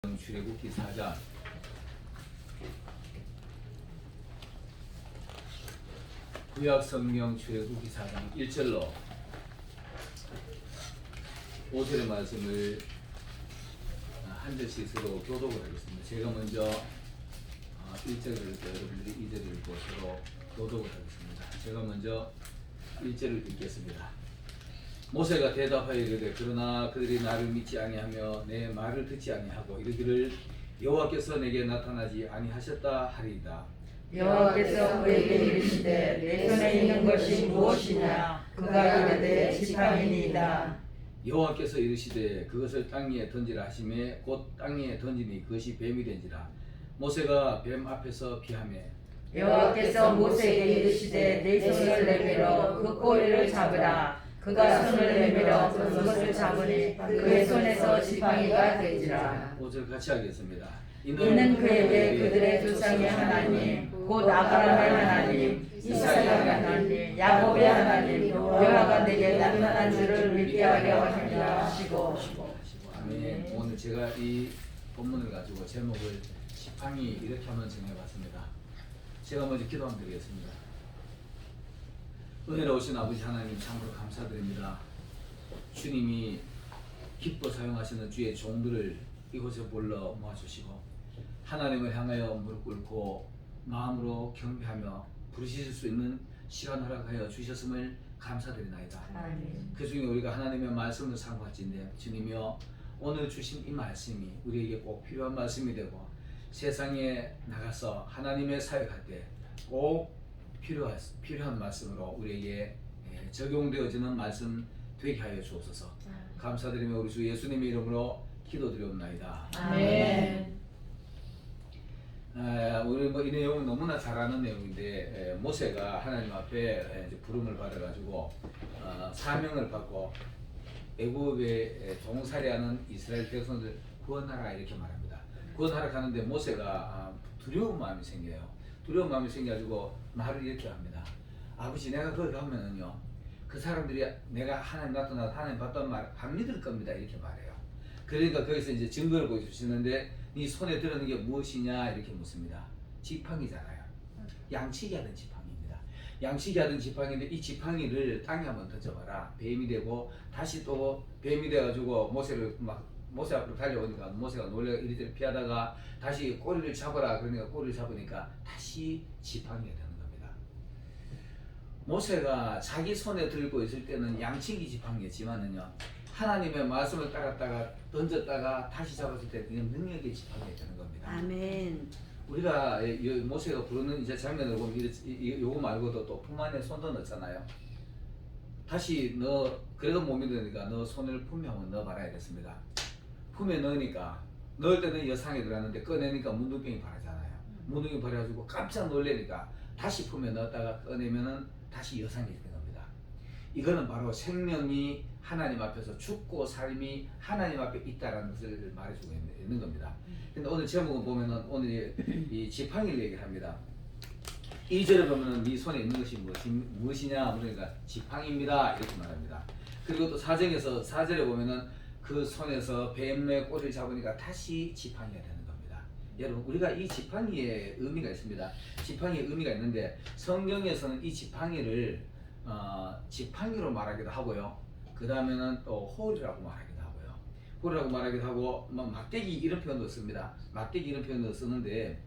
출애굽기 4장 구약성경 출애굽기 4장 1절로 5절의 말씀을 한 절씩 서로 교독을 하겠습니다. 제가 먼저 1절을 읽고 여러분들이 2절을 읽고 서로 교독을 하겠습니다. 제가 먼저 1절을 읽겠습니다. 모세가 대답하여 이르되 그러나 그들이 나를 믿지 아니하며 내 말을 듣지 아니하고 이르기를 여호와께서 내게 나타나지 아니하셨다 하리이다. 여호와께서 그에게 이르시되 내 손에 있는 것이 무엇이냐? 그가 이르되 지팡이니이다. 여호와께서 이르시되 그것을 땅 위에 던지라 하시매 곧 땅 위에 던지니 그것이 뱀이 된지라. 모세가 뱀 앞에서 피하매 여호와께서 모세에게 이르시되 내 손을 내밀어 그 꼬리를 잡으라. 그가 손을 내밀어 그것을 잡으니 그의 손에서 지팡이가 되지라. 5절 같이 하겠습니다. 이는 그에게 그들의 조상의 하나님 곧 아브라함의 하나님 이삭의 하나님 야곱의 하나님 여호와가 내게 나타난 줄을 믿게 하려 함이라 하시고. 아멘. 오늘 제가 이 본문을 가지고 제목을 지팡이 이렇게 한번 정해봤습니다. 제가 먼저 기도 한번 드리겠습니다. 은혜로우신 아버지 하나님 참으로 감사드립니다. 주님이 기뻐 사용하시는 주의 종들을 이곳에 불러 모아주시고 하나님을 향하여 무릎 꿇고 마음으로 경배하며 부르실 수 있는 시간 허락하여 주셨음을 감사드리나이다. 아멘. 그 중에 우리가 하나님의 말씀을 삼가진데 주님이여 오늘 주신 이 말씀이 우리에게 꼭 필요한 말씀이 되고 세상에 나가서 하나님의 사역할 때 꼭 필요한 말씀으로 우리에게 적용되어지는 말씀 되게 하여 주옵소서. 감사드리며 우리 주 예수님의 이름으로 기도드리옵나이다. 아멘. 우리 이 내용은 너무나 잘 아는 내용인데 모세가 하나님 앞에 이제 부름을 받아가지고 사명을 받고 애굽에 종살이하는 이스라엘 백성들 구원하라 이렇게 말합니다. 구원하라 하는데 모세가 두려운 마음이 생겨요. 두려운 마음이 생겨가지고 말을 이렇게 합니다. 아버지 내가 거기 가면은요 그 사람들이 내가 하나님 나타나서 하나님 봤던 말 안 믿을 겁니다 이렇게 말해요. 그러니까 거기서 이제 증거를 보여주시는데 네 손에 들었는 게 무엇이냐 이렇게 묻습니다. 지팡이잖아요. 양치기 하던 지팡이입니다. 양치기 하던 지팡이인데 이 지팡이를 땅에 한번 던져봐라. 뱀이 되고 다시 또 뱀이 돼가지고 모세 앞으로 달려오니까 모세가 놀래 이리저리 피하다가 다시 꼬리를 잡아라 그러니까 꼬리를 잡으니까 다시 지팡이가 되는 겁니다. 모세가 자기 손에 들고 있을 때는 양치기 지팡이였지만은요 하나님의 말씀을 따랐다가 던졌다가 다시 잡았을 때 이건 능력의 지팡이가 되는 겁니다. 아멘. 우리가 모세가 부르는 이제 장면을 보면 요거 말고도 또 품 안에 손도 넣었잖아요. 다시 너 그래도 못 믿으니까 너 손을 품에 한번 넣어봐라야겠습니다. 품에 넣으니까 넣을 때는 여상에 들어갔는데 꺼내니까 문둥병이 바라잖아요. 문둥병이 바라가지고 깜짝 놀래니까 다시 품에 넣었다가 꺼내면은 다시 여상이 되는 겁니다. 이거는 바로 생명이 하나님 앞에서 죽고 삶이 하나님 앞에 있다라는 것을 말해주고 있는 겁니다. 근데 오늘 제목을 보면은 오늘 이 지팡이를 얘기를 합니다. 2절에 보면은 네 손에 있는 것이 무엇이냐 그러니까 지팡이입니다 이렇게 말합니다. 그리고 또 4절에 보면은 그 손에서 뱀의 꼬리를 잡으니까 다시 지팡이가 되는 겁니다. 여러분 우리가 이 지팡이의 의미가 있습니다. 지팡이의 의미가 있는데 성경에서는 이 지팡이를 지팡이로 말하기도 하고요. 그 다음에는 또 홀이라고 말하기도 하고요. 홀이라고 말하기도 하고 막대기 이런 표현도 씁니다. 막대기 이런 표현도 쓰는데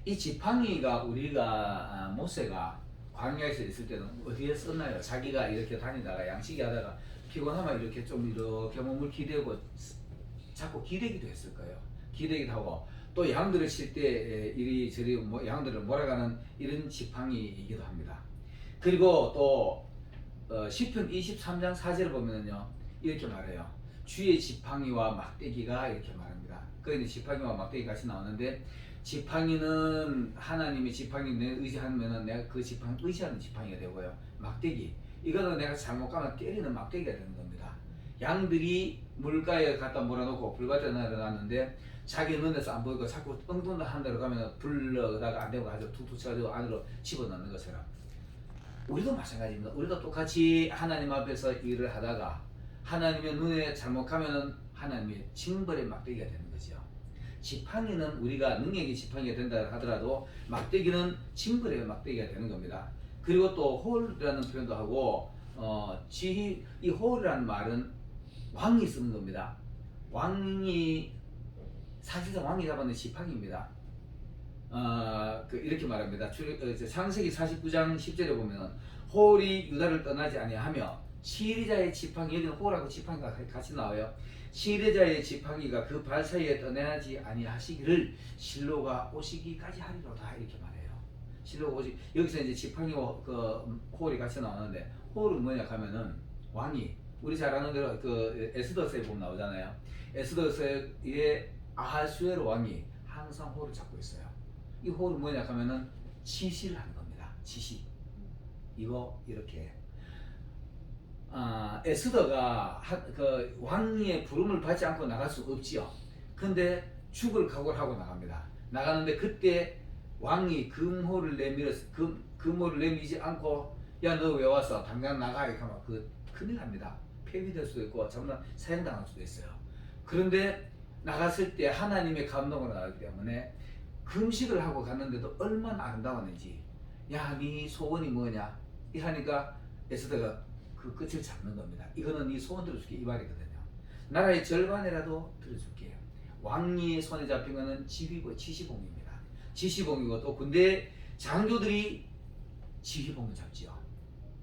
이 지팡이가 우리가 모세가 광야에서 있을 때는 어디에 썼나요? 자기가 이렇게 다니다가 양치기 하다가 피곤하면 이렇게 좀 이렇게 몸을 기대고 자꾸 기대기도 했을 거예요. 기대기도 하고 또 양들을 칠 때 이리저리 양들을 몰아가는 이런 지팡이이기도 합니다. 그리고 또 시편 23장 4절을 보면요 이렇게 말해요. 주의 지팡이와 막대기가 이렇게 말합니다. 거기는 지팡이와 막대기가 같이 나오는데 지팡이는 하나님의 지팡이를 의지하면은 내가 그 지팡이 의지하는 지팡이가 되고요. 막대기 이거는 내가 잘못 가면 때리는 막대기가 되는 겁니다. 양들이 물가에 갖다 몰아놓고 불밭에 놔놨는데 자기 눈에서 안 보이고 자꾸 엉뚱한 한 데로 가면 불러다가 안 되고 가지고 툭툭 쳐가지고 안으로 집어넣는 것처럼 우리도 마찬가지입니다. 우리도 똑같이 하나님 앞에서 일을 하다가 하나님의 눈에 잘못 가면은 하나님의 징벌의 막대기가 되는 거죠. 지팡이는 우리가 능력이 지팡이가 된다 하더라도 막대기는 징벌의 막대기가 되는 겁니다. 그리고 또 홀이라는 표현도 하고 이 홀이라는 말은 왕이 쓰는 겁니다. 왕이 사실상 왕이 잡아낸 지팡이입니다. 이렇게 말합니다. 창세기 49장 10절에 보면 홀이 유다를 떠나지 아니하며 시리자의 지팡이, 여기는 홀하고 지팡이가 같이 나와요. 시리자의 지팡이가 그 발 사이에 떠나지 아니하시기를 실로가 오시기까지 하리로다, 이렇게 말해요. 실로가 오시, 여기서 이제 지팡이와 그 홀이 같이 나오는데, 홀은 뭐냐 하면은 왕이, 우리 잘 아는 대로 그 에스더서에 보면 나오잖아요. 에스더서의 아하수에로 왕이 항상 홀을 잡고 있어요. 이 홀은 뭐냐 하면은 지시를 하는 겁니다. 지시. 이거 이렇게. 에스더가 그 왕의 부름을 받지 않고 나갈 수 없지요. 근데 죽을 각오를 하고 나갑니다. 나가는데 그때 왕이 금호를 내밀지 않고, 야 너 왜 왔어? 당장 나가, 이렇게 하면 그 큰일 납니다. 폐위될 수도 있고 정말 사형당할 수도 있어요. 그런데 나갔을 때 하나님의 감동으로 나가기 때문에 금식을 하고 갔는데도 얼마나 아름다웠는지, 야 네 소원이 뭐냐 이러니까 에스더가 그 끝을 잡는 겁니다. 이거는 네 소원 들어줄게, 이 말이거든요. 나라의 절반이라도 들어줄게. 왕의 손에 잡힌 거는 지휘봉입니다. 지휘봉이고, 또 군대 장교들이 지휘봉을 잡지요.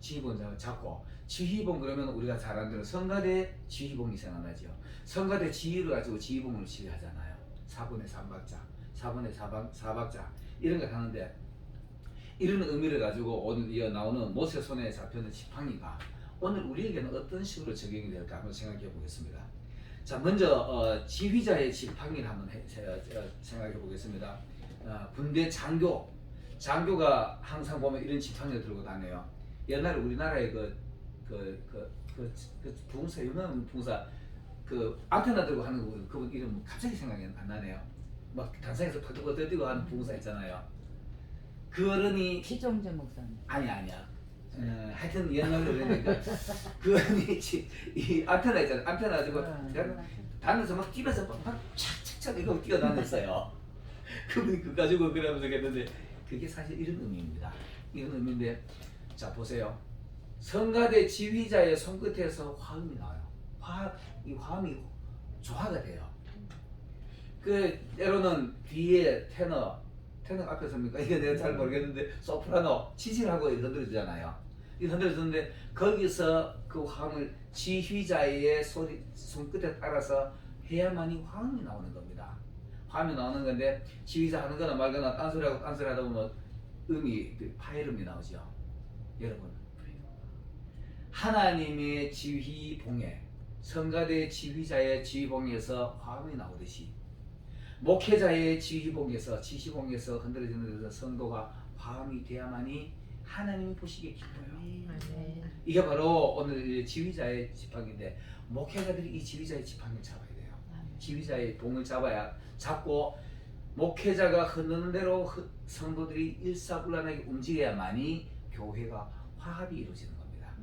지휘봉을 잡고, 지휘봉 그러면 우리가 잘 아는 대로 성가대 지휘봉이 생각나죠. 성가대 지휘를 가지고 지휘봉을 지휘하잖아요. 4분의 3박자, 4분의 4박자 이런 걸 하는데, 이런 의미를 가지고 오늘 나오는 모세 손에 잡혀있는 지팡이가 오늘 우리에게는 어떤 식으로 적용이 될까 한번 생각해 보겠습니다. 자, 먼저 지휘자의 지팡이를 한번 생각해 보겠습니다. 군대 장교가 항상 보면 이런 지팡이를 들고 다녀요. 옛날에 우리나라의 부흥사, 유명한 부흥사, 그 안테나 들고 하는 그분 이름 갑자기 생각이 안 나네요. 막 단상에서 팍팍 뛰고 하는 부흥사 있잖아요. 그 어른이 시종재 목사님. 아니야. 하여튼 옛날에 그러니까 그 어른이 이 안테나 있잖아요. 안테나 가지고 다니면서 막 뛰면서 막 착착착 이거 뛰어다녔어요. 그분이 그거 가지고 그러면서 했는데, 그게 사실 이런 의미입니다. 이런 의미인데, 자 보세요. 성가대 지휘자의 손끝에서 화음이 나와요. 이 화음이 조화가 돼요. 그 때로는 뒤에 테너 앞에 섭니까? 이게 내가 잘 모르겠는데 소프라노 치질하고 흔들어주잖아요. 이 흔들어주는데 거기서 그 화음을 지휘자의 손끝에 따라서 해야만이 화음이 나오는 겁니다. 화음이 나오는 건데, 지휘자 하는 거나 말거나 딴소리하고 딴소리 하다 보면 파열음이 나오죠. 여러분, 하나님의 지휘봉에, 성가대 지휘자의 지휘봉에서 화음이 나오듯이 목회자의 지휘봉에서 흔들어지는 데서 성도가 화음이 돼야만이 하나님이 보시기에 기뻐요. 이게 바로 오늘 지휘자의 지팡이인데, 목회자들이 이 지휘자의 지팡이를 잡아야 돼요. 지휘자의 봉을 잡고 목회자가 흐르는 대로 성도들이 일사불란하게 움직여야만이 교회가 화합이 이루어지는 겁니다.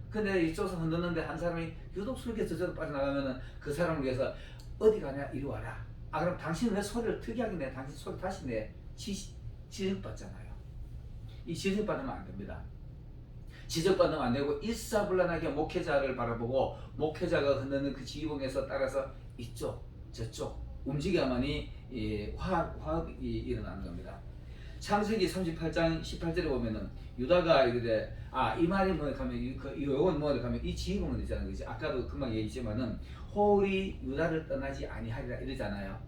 근데 이쪽에서 흔드는데 한 사람이 유독 술게 저절로 빠져나가면은 그 사람을 위해서 어디 가냐, 이리 와라. 그럼 당신은 왜 소리를 특이하게 내? 당신 소리 다시 내. 지적받잖아요. 이 지적받으면 안 됩니다. 지적받으면 안 되고, 일사불란하게 목회자를 바라보고 목회자가 흔드는 그 지휘봉에서 따라서 이쪽 저쪽 움직여야만이 화합이 일어나는 겁니다. 창세기 38장 18절에 보면은 유다가 이르되, 이 말이 뭐냐 하면, 요건 뭐냐 하면 이 지휘봉을 있잖아요. 그치? 아까도 금방 얘기했지만은 홀이 유다를 떠나지 아니하리라 이러잖아요.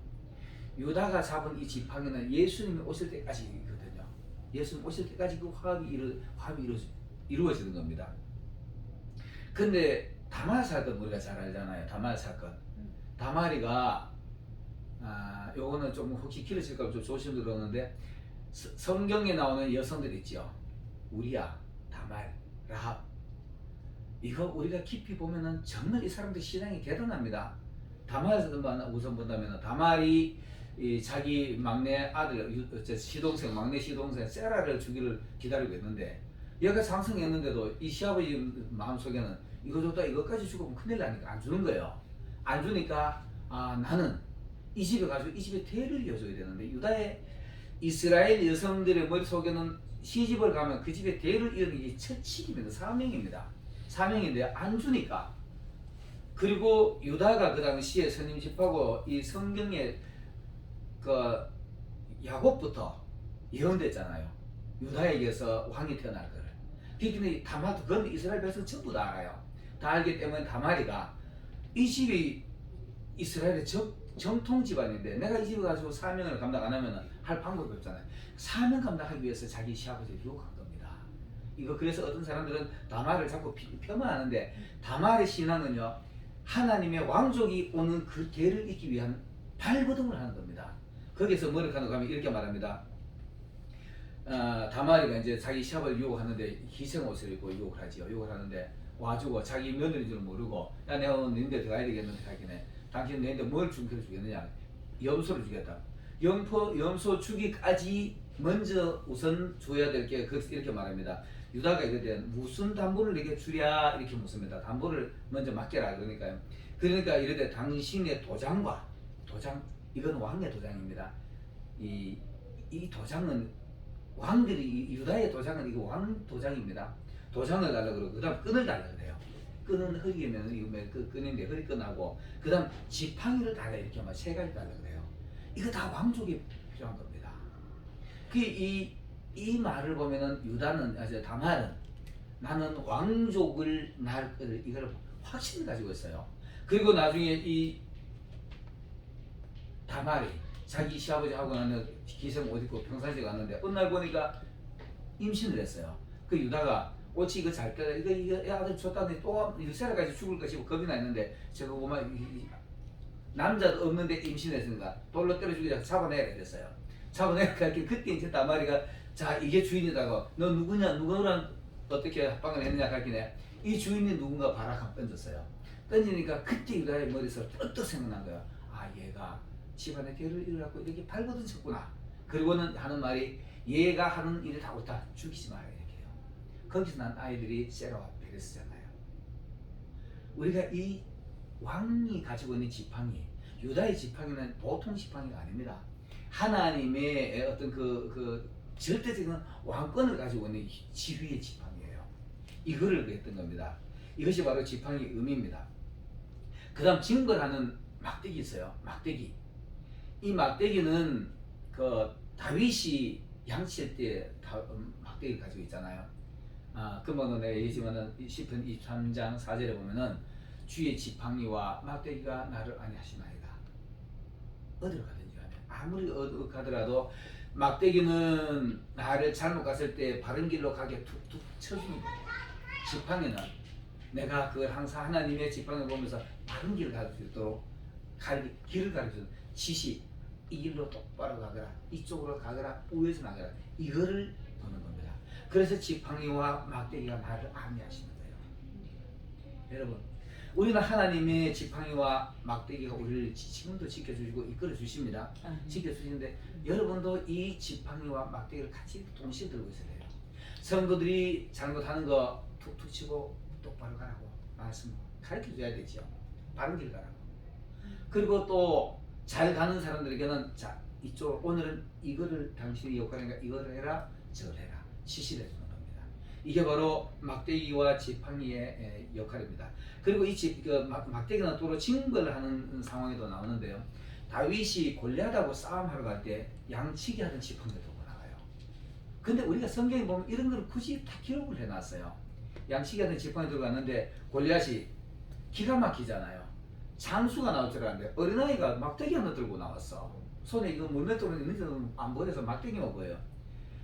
유다가 잡은 이 지팡이는 예수님이 오실 때까지거든요. 예수님 오실 때까지 그 화합이 이루어지는 겁니다. 근데 다말 사건 우리가 잘 알잖아요. 다말 사건. 다말이가 요거는 좀 혹시 길어질까 좀 조심히 들었는데, 성경에 나오는 여성들 있죠. 우리야, 다말, 라합. 이거 우리가 깊이 보면은 정말 이 사람들 신앙이 대단합니다. 다말만 우선 본다면, 다말이 자기 막내 아들, 막내 시동생 세라를 주기를 기다리고 있는데, 얘가 상승했는데도 이 시아버지 마음속에는 이거 줬다 이것까지 주고 큰일 나니까 안 주는 거예요. 안 주니까 나는 이 집에 가서 이 집에 대를 이어줘야 되는데 유다의 이스라엘 여성들의 머릿속에는 시집을 가면 그 집에 대를 이어는 게 처칙입니다. 사명입니다. 사명인데 안 주니까. 그리고 유다가 그 당시에 선임 집하고 이 성경에 그 야곱부터 예언됐잖아요. 유다에게서 왕이 태어날 거를. 그런데 다말도 그건 이스라엘 백성 전부 다 알아요. 다 알기 때문에 다말이가 이 집이 이스라엘의 정통 집안인데 내가 이 집에 가지고 사명을 감당 안 하면 할 방법이 없잖아요. 사명 감당하기 위해서 자기 시아버지를 유혹한 겁니다. 이거 그래서 어떤 사람들은 다말을 자꾸 폄하하는데 다말의 신앙은요, 하나님의 왕족이 오는 그 대를 잇기 위한 발버둥을 하는 겁니다. 거기서 뭐를 하는가 하면 이렇게 말합니다. 다말이가 이제 자기 시아버지를 유혹하는데 희생 옷을 입고 유혹을 하지요. 유혹을 하는데 와주고 자기 며느리인 줄 모르고 야 내가 오늘 너희들 들어가야 되겠는데 하기네. 당신 너희들 뭘 주겠느냐. 염소를 주겠다. 염소 주기까지 먼저 우선 줘야 될 게 이렇게 말합니다. 유다가 이르되 무슨 담보를 내게 주랴 이렇게 묻습니다. 담보를 먼저 맡겨라 그러니까요. 그러니까 이르되 당신의 도장 이건 왕의 도장입니다. 이 도장은 왕들이 유다의 도장은 이거 왕 도장입니다. 도장을 달라 그러고 그다음 끈을 달라 그래요. 끈은 허리면 이거 끈인데 허리 끈하고 그다음 지팡이를 달라 이렇게 막 세 가지 달라 그래요. 이거 다 왕족이 필요한 겁니다. 이 말을 보면은 유다는 다말은 나는 왕족을 낳을 거를 이걸 확신을 가지고 있어요. 그리고 나중에 이 다말이 자기 시아버지하고 나는 기생 옷 입고 평상시에 갔는데 어느 날 보니까 임신을 했어요. 그 유다가 옳지 이거 잘 때 이거 아들 줬다더니 또 일세라까지 죽을 것이고 겁이 나 있는데 저거 보면 남자도 없는데 임신했으니까 돌로 때려 죽이자 잡아내라 그랬어요. 잡아내니까 그때 이제 다말이가 자 이게 주인이다고 너 누구냐 누구랑 어떻게 합방을 했느냐 할기네 이 주인이 누군가 바라감 던졌어요. 던지니까 그때 유다의 머리에서 뜩뜩 생각난 거야. 얘가 집안의 대를 이루고 이렇게 발버둥 쳤구나. 그리고는 하는 말이 얘가 하는 일을 다 옳다 죽이지 마라 이렇게 해요. 거기서 난 아이들이 세라와 베레스잖아요. 우리가 이 왕이 가지고 있는 지팡이 유다의 지팡이는 보통 지팡이가 아닙니다. 하나님의 어떤 그 절대적인 왕권을 가지고 있는 지휘의 지팡이에요. 이거를 했던 겁니다. 이것이 바로 지팡이의 의미입니다. 그 다음 징벌하는 막대기 있어요. 막대기. 이 막대기는 그 다윗이 양치할 때 막대기를 가지고 있잖아요. 그러면 내가 얘기지만은 시편 23장 4절에 보면은 주의 지팡이와 막대기가 나를 안위하시나이다. 어디로 가든지 가면 아무리 어디 가더라도 막대기는 나를 잘못 갔을 때 바른 길로 가게 툭툭 쳐줍니다. 지팡이는 내가 그걸 항상 하나님의 지팡이를 보면서 바른 길을 갈 수 있도록 길을 가르쳐주는 지시. 이 길로 똑바로 가거라. 이쪽으로 가거라. 우에서 나가라. 이거를 보는 겁니다. 그래서 지팡이와 막대기가 나를 안위하시는 거예요. 여러분 우리는 하나님의 지팡이와 막대기가 우리를 지금도 지켜주시고 이끌어 주십니다. 지켜주시는데 여러분도 이 지팡이와 막대기를 같이 동시에 들고 있어야 돼요. 성도들이 잘못하는 거 툭툭 치고 똑바로 가라고 말씀 가르쳐 줘야 되죠. 바른 길 가라고. 그리고 또 잘 가는 사람들에게는 자 이쪽 오늘은 이거를 당신이 역할이니까 이거를 해라 저걸 해라 지시를 해주는 겁니다. 이게 바로 막대기와 지팡이의 역할입니다. 그리고 이 막대기는 또로 징벌을 하는 상황에도 나오는데요. 다윗이 골리앗하고 싸움하러 갈 때 양치기 하던 지팡이를 들고 나가요. 근데 우리가 성경에 보면 이런 걸 굳이 다 기록을 해놨어요. 양치기 하던 지팡이 들고 갔는데 골리앗이 기가 막히잖아요. 장수가 나올 줄 알았는데 어린아이가 막대기 하나 들고 나왔어. 손에 이거 물맷돌은 있는지 안 보여서 막대기만 보여요.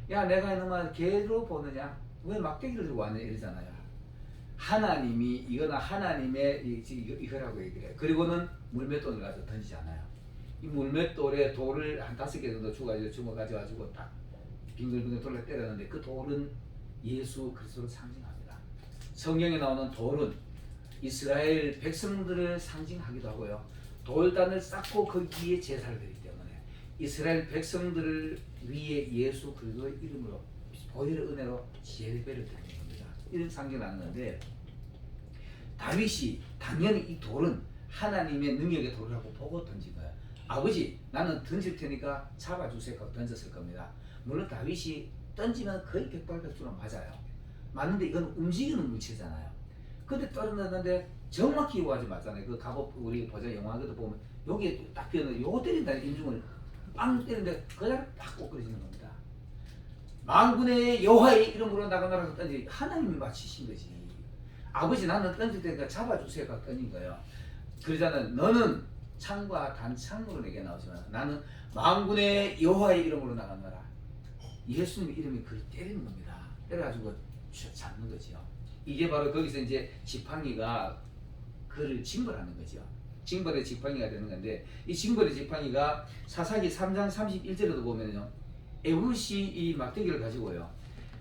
야 내가 이놈아 개로 보느냐 왜 막대기를 들고 왔냐 이러잖아요. 하나님이 이거는 하나님의 이거라고 얘기를 해요. 그리고는 물맷돌을 가지고 던지잖아요. 이 물맷돌에 돌을 한 5개 정도 주워 가지고 딱 빙글빙글 돌려 때렸는데 그 돌은 예수 그리스도를 상징합니다. 성경에 나오는 돌은 이스라엘 백성들을 상징하기도 하고요. 돌단을 쌓고 거기에 제사를 드리기 때문에 이스라엘 백성들을 위해 예수 그리스도의 이름으로 보혈의 은혜로 예배를 드리는 겁니다. 이런 상징을 하는 건데 다윗이 당연히 이 돌은 하나님의 능력에 도르라고 보고 던진 거예요. 아버지 나는 던질 테니까 잡아주세요 하고 던졌을 겁니다. 물론 다윗이 던지면 거의 백발백중으로 맞아요. 맞는데 이건 움직이는 물체잖아요. 근데 떨어졌는데 정확히 요하지 맞잖아요. 그 갑옷 우리 보자 영화에도 보면 여기에 딱 비었는데 요거 때린다는 인중을 빵 때리는데 그 자리에 팍 꼬꾸러지는 겁니다. 만군의 여호와의 이름으로 나가노라고 던지 하나님이 맞히신 거지. 아버지 나는 던질 테니까 잡아주세요 하고 던진 거예요. 그러자는 너는 창과 단창으로 내게 나오지만 나는 만군의 여호와의 이름으로 나가노라. 예수님 이름이 그를 때리는 겁니다. 때려가지고 잡는 거죠. 이게 바로 거기서 이제 지팡이가 그를 징벌하는 거죠. 징벌의 지팡이가 되는 건데 이 징벌의 지팡이가 사사기 3장 31절에도 보면요. 에훗이 이 막대기를 가지고요.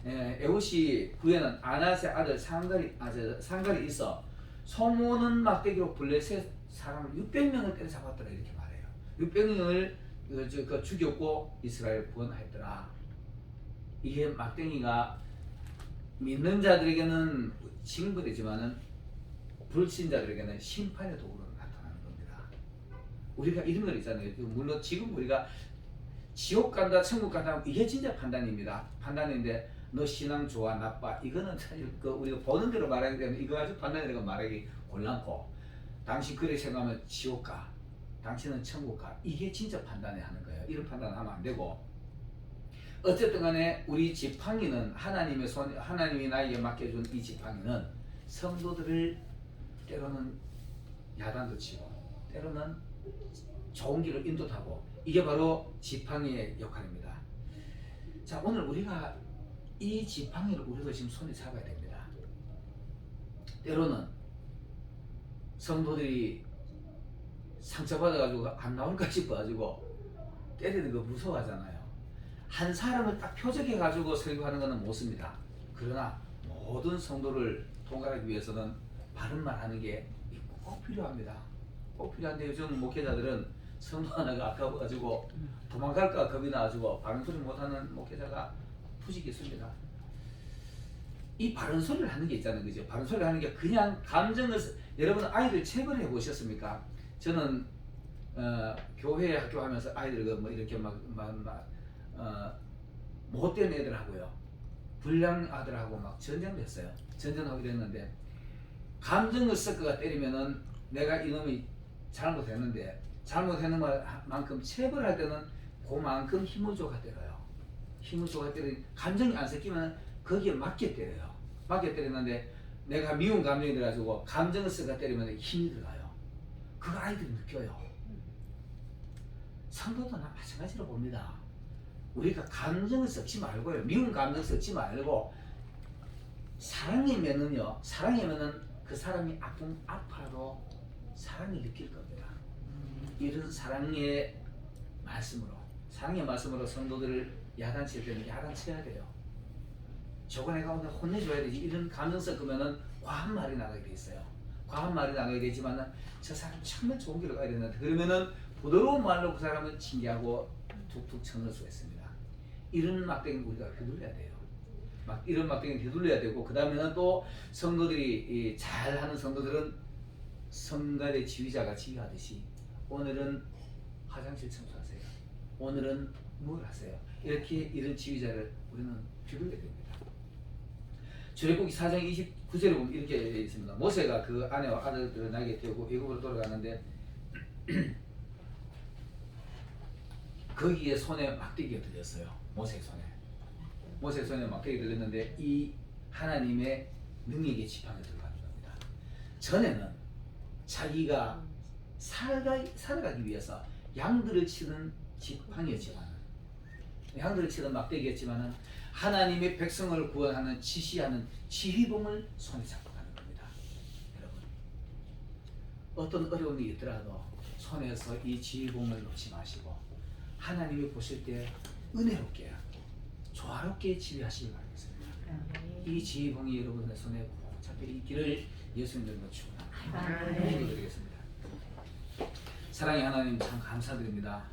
에훗이 후에는 아낫의 아들 상갈이 있어 소모는 막대기로 블레셋 사람을 600명을 때려잡았더라 이렇게 말해요. 600명을 죽였고 이스라엘 구원하였더라. 이게 막대기가 믿는 자들에게는 징벌이지만은 불신자들에게는 심판의 도구로 나타나는 겁니다. 우리가 이런 걸 있잖아요. 물론 지금 우리가 지옥 간다, 천국 간다 이게 진짜 판단입니다. 판단인데 너 신앙 좋아 나빠 이거는 우리가 보는 대로 말하기 때문에 이거 가지고 판단이라고 말하기 곤란고 당신 그래 생각하면 지옥 가, 당신은 천국 가 이게 진짜 판단을 하는 거예요. 이런 판단을 하면 안 되고 어쨌든 간에 우리 지팡이는 하나님이 나에게 맡겨준 이 지팡이는 성도들을 때로는 야단도 치고 때로는 좋은 길을 인도하고 이게 바로 지팡이의 역할입니다. 자 오늘 우리가 이 지팡이를 우리도 지금 손에 잡아야 됩니다. 때로는 성도들이 상처받아가지고 안 나올까 싶어가지고 때리는 거 무서워하잖아요. 한 사람을 딱 표적해가지고 설교하는 것은 못 씁니다. 그러나 모든 성도를 통과하기 위해서는 바른 말 하는 게 꼭 필요합니다. 꼭 필요한데 요즘 목회자들은 성도 하나가 아까워가지고 도망갈까 겁이 나가지고 바른 소리 못하는 목회자가 푸직 있습니다. 이 바른 소리를 하는 게 있잖아요. 그죠? 바른 소리를 하는 게 그냥 감정을 여러분 아이들 체벌해 보셨습니까? 저는 교회 학교 하면서 아이들 뭐 이렇게 못된 애들하고요. 불량 아들하고 막 전쟁됐어요. 전쟁하기로 했는데 감정을 섞어가 때리면은 내가 이놈이 잘못했는데 잘못했는 만큼 체벌할 때는 그만큼 힘을 줘가 때려요. 힘을 줘가 때리니 감정이 안 섞이면 거기에 맞게 때려요. 맞게 때리는데 내가 미운 감정이 들어가지고 감정을 섞어 때리면 힘이 들어가요. 그거 아이들이 느껴요. 성도도 마찬가지로 봅니다. 우리가 감정을 섞지 말고요. 미운 감정 섞지 말고 사랑이면은요. 사랑이면은 그 사람이 아파도 사랑이 느낄 겁니다. 이런 사랑의 말씀으로 성도들을 야단칠 때는 야단쳐야 돼요. 저거 내가 오늘 혼내줘야 되지. 이런 감정 섞으면은 과한 말이 나가게 돼 있어요. 과한 말이 나가게 되지만은 저 사람 정말 좋은 길로 가야 되는데 그러면은 부드러운 말로 그 사람을 징계하고 툭툭 쳐넣을 수가 있습니다. 이런 막대기는 우리가 휘둘려야 돼요. 이런 막대기는 휘둘려야 되고 그 다음에는 또 성도들이 잘하는 성도들은 성갈의 지휘자가 지휘하듯이 오늘은 화장실 청소하세요. 오늘은 뭘 하세요. 이렇게 이런 지휘자를 우리는 휘둘려야 됩니다. 출애굽기 4장 29절에 보면 이렇게 있습니다. 모세가 그 아내와 아들들을 나에게 태우고 애굽으로 돌아가는데 거기에 손에 막대기가 들렸어요. 모세 손에 막대기가 들렸는데 이 하나님의 능력의 지팡이가 들어가는 겁니다. 전에는 자기가 살아가기 위해서 양들을 치는 지팡이였지만 양들을 치는 막대기였지만은 하나님의 백성을 구원하는 지시하는 지휘봉을 손에 잡고 가는 겁니다. 여러분 어떤 어려운 일이 있더라도 손에서 이 지휘봉을 놓지 마시고 하나님이 보실 때 은혜롭게 조화롭게 지휘하시기 바라겠습니다. 이 지휘봉이 여러분의 손에 꼭 잡혀 있기를 예수님 이름으로 축원합니다. 기도드리겠습니다. 사랑의 하나님 참 감사드립니다.